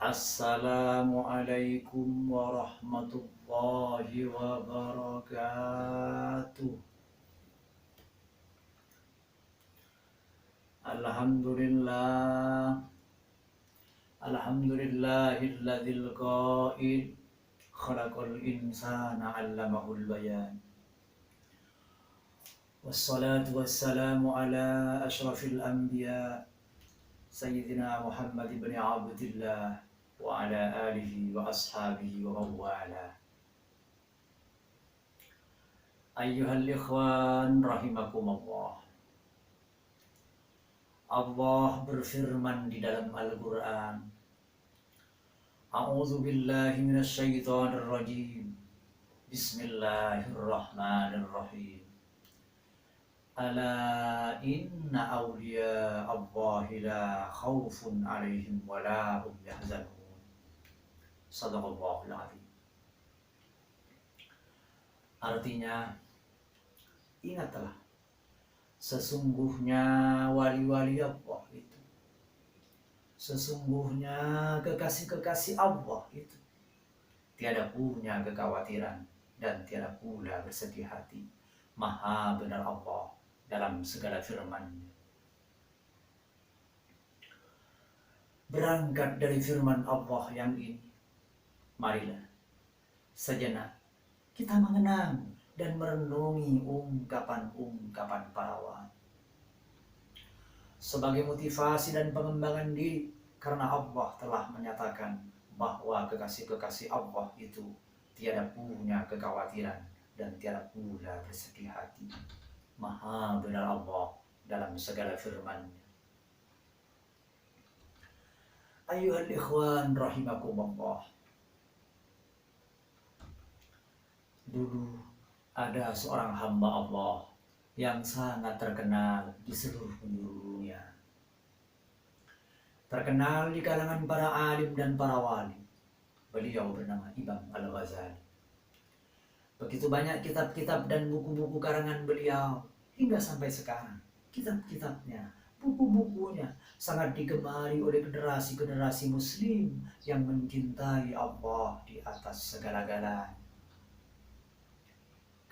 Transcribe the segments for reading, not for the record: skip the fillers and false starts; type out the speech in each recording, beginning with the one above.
Assalamualaikum warahmatullahi wabarakatuh. Alhamdulillah. Alhamdulillahilladzil qail khalaqal insana 'allamahul bayan. Wassalatu wassalamu ala asyrafil anbiya Sayyidina Muhammad ibn Abdillah wa ala alihi wa ashabihi wa mawala. Ayyuhal ikhwan rahimakumullah. Allah berfirman di dalam Al-Quran, A'udzu billahi minasyaitonir rajim. Bismillahirrahmanirrahim. Ala inna awliya Allahi la khawfun alaihim wa la hum yahzanun. Shadaqallahul azim. Artinya, ingatlah, sesungguhnya wali-wali Allah itu, sesungguhnya kekasih-kekasih Allah itu tiada punya kekhawatiran dan tiada pula bersedih hati. Maha benar Allah dalam segala firman-Nya. Berangkat dari firman Allah yang ini, marilah sejenak kita mengenang dan merenungi ungkapan-ungkapan para wali sebagai motivasi dan pengembangan diri, karena Allah telah menyatakan bahwa kekasih-kekasih Allah itu tiada punya kekhawatiran dan tiada pula bersedih hati. Maha benar Allah dalam segala firman-Nya. Ayyuhal ikhwan rahimakumullah. Dulu ada seorang hamba Allah yang sangat terkenal di seluruh penjuru dunia. Terkenal di kalangan para alim dan para wali. Beliau bernama Imam Al-Ghazali. Begitu banyak kitab-kitab dan buku-buku karangan beliau hingga sampai sekarang. Kitab-kitabnya, buku-bukunya sangat digemari oleh generasi-generasi muslim yang mencintai Allah di atas segala-galanya.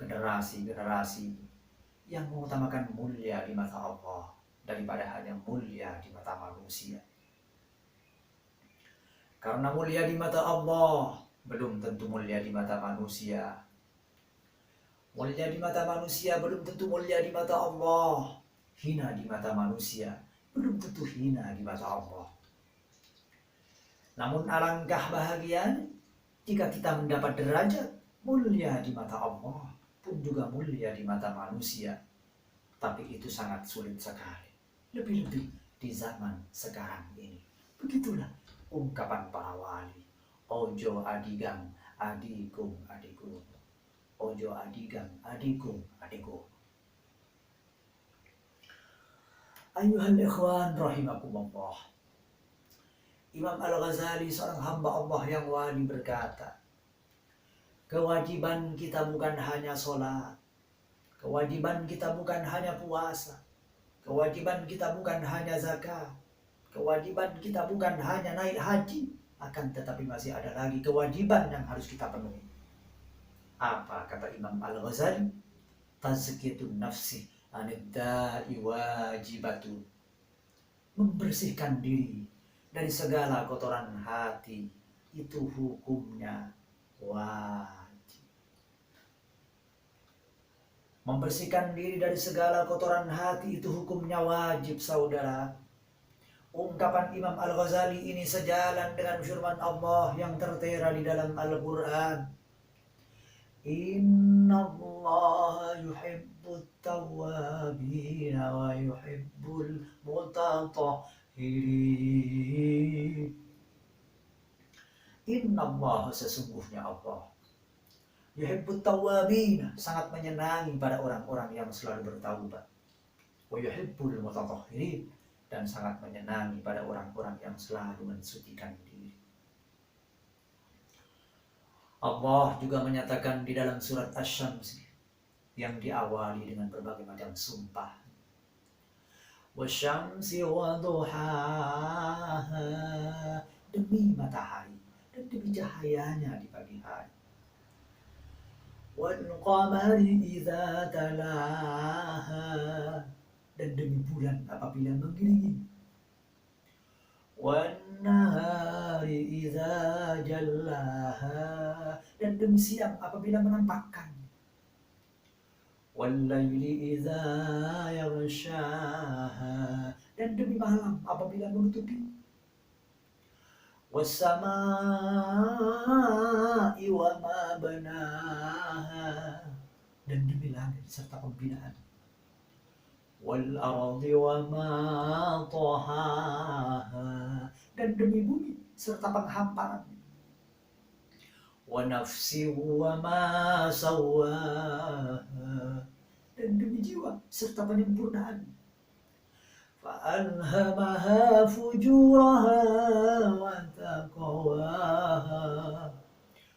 Generasi-generasi yang mengutamakan mulia di mata Allah daripada hanya mulia di mata manusia. Karena mulia di mata Allah belum tentu mulia di mata manusia. Mulia di mata manusia belum tentu mulia di mata Allah. Hina di mata manusia belum tentu hina di mata Allah. Namun alangkah bahagianya jika kita mendapat derajat mulia di mata Allah pun juga mulia di mata manusia. Tapi itu sangat sulit sekali, lebih-lebih di zaman sekarang ini. Begitulah ungkapan para wali. Ojo adigang adikum adiku. Ojo adigang adikum adiku. Ayuhal ikhwan rahimakumullah. Imam Al-Ghazali, seorang hamba Allah yang wali, berkata, kewajiban kita bukan hanya sholat, kewajiban kita bukan hanya puasa, kewajiban kita bukan hanya zakat, kewajiban kita bukan hanya naik haji, akan tetapi masih ada lagi kewajiban yang harus kita penuhi. Apa kata Imam Al-Ghazali? Tazkiyatun nafsi anidda'i wajibatu. Membersihkan diri dari segala kotoran hati itu hukumnya wajib. Membersihkan diri dari segala kotoran hati itu hukumnya wajib, saudara. Ungkapan Imam Al-Ghazali ini sejalan dengan firman Allah yang tertera di dalam Al-Quran. Inna Allah yuhibbut tawwabina wa yuhibbul mutatahhirin. Inna Allah, sesungguhnya Allah, yuhibbut tawwabina, sangat menyenangi pada orang-orang yang selalu bertaubat. Wa yuhibbul mutatahhirin, dan sangat menyenangi pada orang-orang yang selalu mensucikan diri. Allah juga menyatakan di dalam surat Asy-Syams yang diawali dengan berbagai macam sumpah. Wasyamsi wa duhaha demi matahari dan demi cahayanya di pagi hari. Wal qamari idza talaha, dan demi bulan apabila mengiringi. Wan nahari idza jallaha, dan demi siang apabila menampakkan. Wal laili idza yaghshaha, dan demi malam apabila menutupi. Wassama'i wa ma banaha, dan demi langit serta pembinaan. Wal ardi wa ma tahaha, dan demi bumi serta penghamparan. Wa nafsi wa ma sawaha, dan demi jiwa serta penyempurnaan. Fa'alhamaha fujuraha wa taqwaha,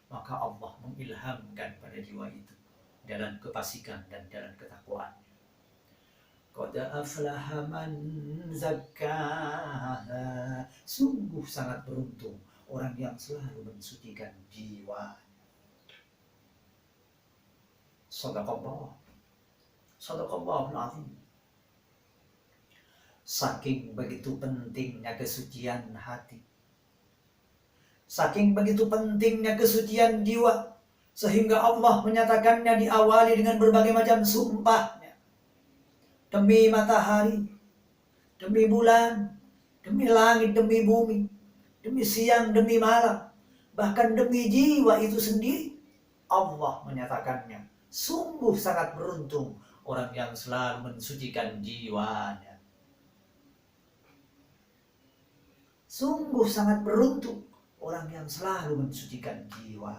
maka Allah mengilhamkan pada jiwa itu jalan kefasikan dan jalan ketakwaan. Qad aflaha man zakkaha, sungguh sangat beruntung orang yang selalu mensucikan jiwa. Shadaqallahul azim. Saking begitu pentingnya kesucian hati, saking begitu pentingnya kesucian jiwa, sehingga Allah menyatakannya diawali dengan berbagai macam sumpahnya. Demi matahari, demi bulan, demi langit, demi bumi, demi siang, demi malam, bahkan demi jiwa itu sendiri, Allah menyatakannya. Sungguh sangat beruntung orang yang selalu mensucikan jiwanya. Sungguh sangat beruntung orang yang selalu mensucikan jiwa.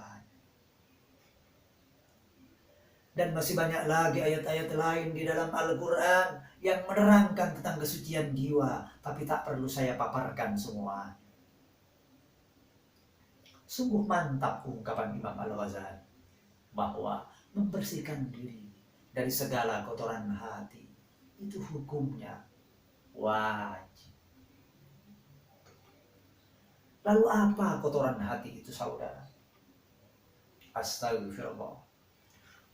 Dan masih banyak lagi ayat-ayat lain di dalam Al-Quran yang menerangkan tentang kesucian jiwa, tapi tak perlu saya paparkan semua. Sungguh mantap ungkapan Imam Al-Ghazali bahwa membersihkan diri dari segala kotoran hati itu hukumnya wajib. Lalu apa kotoran hati itu, saudara? Astagfirullah.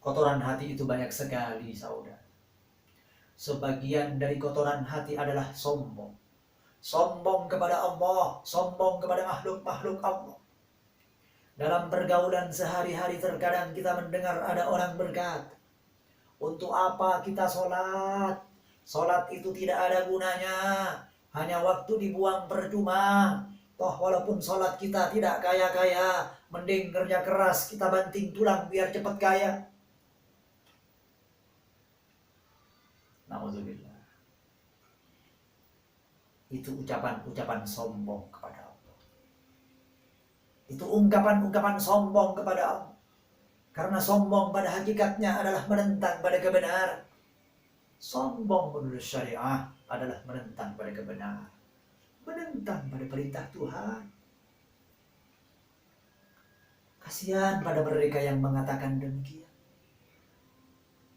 Kotoran hati itu banyak sekali, saudara. Sebagian dari kotoran hati adalah sombong. Sombong kepada Allah, sombong kepada makhluk-makhluk Allah. Dalam pergaulan sehari-hari terkadang kita mendengar ada orang berkata, untuk apa kita sholat? Sholat itu tidak ada gunanya, hanya waktu dibuang percuma. Toh walaupun sholat kita tidak kaya-kaya, mending kerja keras kita banting tulang biar cepat kaya. Na'udzubillah. Itu ucapan-ucapan sombong kepada Allah. Itu ungkapan-ungkapan sombong kepada Allah. Karena sombong pada hakikatnya adalah menentang pada kebenaran. Sombong menurut syariah adalah menentang pada kebenaran, menentang pada perintah Tuhan. Kasihan pada mereka yang mengatakan demikian.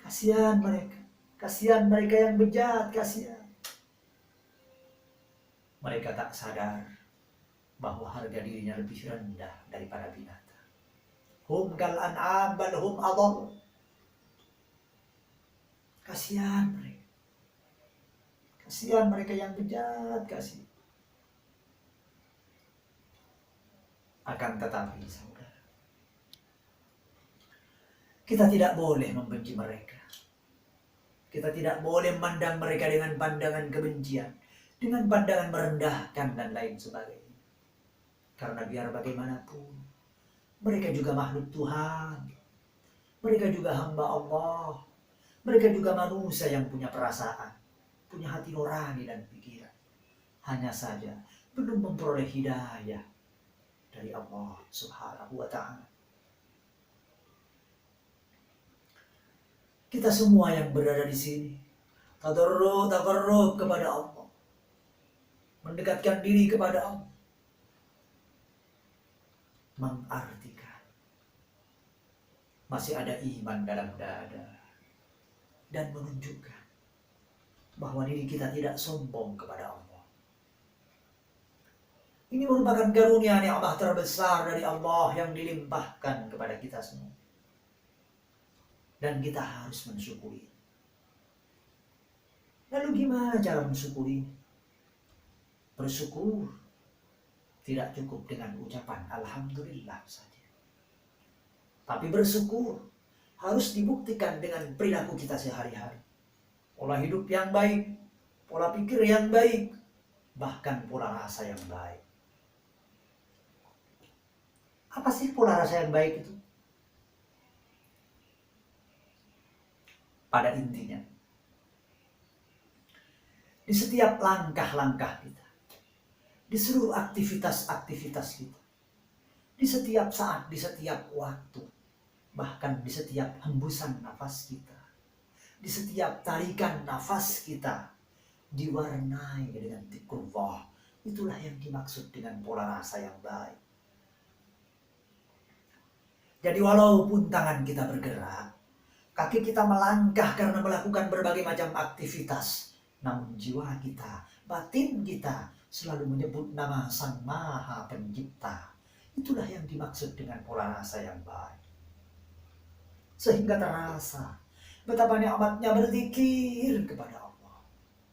Kasihan mereka. Kasihan mereka yang bejat. Kasihan. Mereka tak sadar bahwa harga dirinya lebih rendah daripada binatang. Hum kal an'am bal hum adall. Kasihan mereka. Kasihan mereka yang bejat. Kasihan. Akan tetapi, saudara, kita tidak boleh membenci mereka. Kita tidak boleh memandang mereka dengan pandangan kebencian, dengan pandangan merendahkan dan lain sebagainya. Karena biar bagaimanapun, mereka juga makhluk Tuhan. Mereka juga hamba Allah. Mereka juga manusia yang punya perasaan, punya hati nurani dan pikiran. Hanya saja belum memperoleh hidayah dari Allah Subhanahu wa ta'ala. Kita semua yang berada di sini tadarrub kepada Allah, mendekatkan diri kepada Allah, mengartikan masih ada iman dalam dada, dan menunjukkan bahwa diri kita tidak sombong kepada Allah. Ini merupakan karunia nikmat terbesar dari Allah yang dilimpahkan kepada kita semua. Dan kita harus mensyukuri. Lalu gimana cara mensyukuri? Bersyukur tidak cukup dengan ucapan Alhamdulillah saja. Tapi bersyukur harus dibuktikan dengan perilaku kita sehari-hari. Pola hidup yang baik, pola pikir yang baik, bahkan pola rasa yang baik. Apa sih pola rasa yang baik itu? Pada intinya, di setiap langkah-langkah kita, di seluruh aktivitas-aktivitas kita, di setiap saat, di setiap waktu, bahkan di setiap hembusan nafas kita, di setiap tarikan nafas kita, diwarnai dengan dzikrullah. Itulah yang dimaksud dengan pola rasa yang baik. Jadi walaupun tangan kita bergerak, kaki kita melangkah karena melakukan berbagai macam aktivitas, namun jiwa kita, batin kita selalu menyebut nama Sang Maha Pencipta. Itulah yang dimaksud dengan pola rasa yang baik. Sehingga terasa betapa nikmatnya berzikir kepada Allah.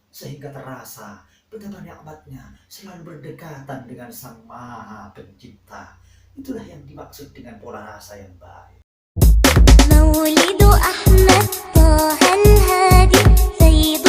Sehingga terasa betapa nikmatnya selalu berdekatan dengan Sang Maha Pencipta. Itulah yang dimaksud dengan pola rasa yang baik. مولد أحمد طه الهادي سيد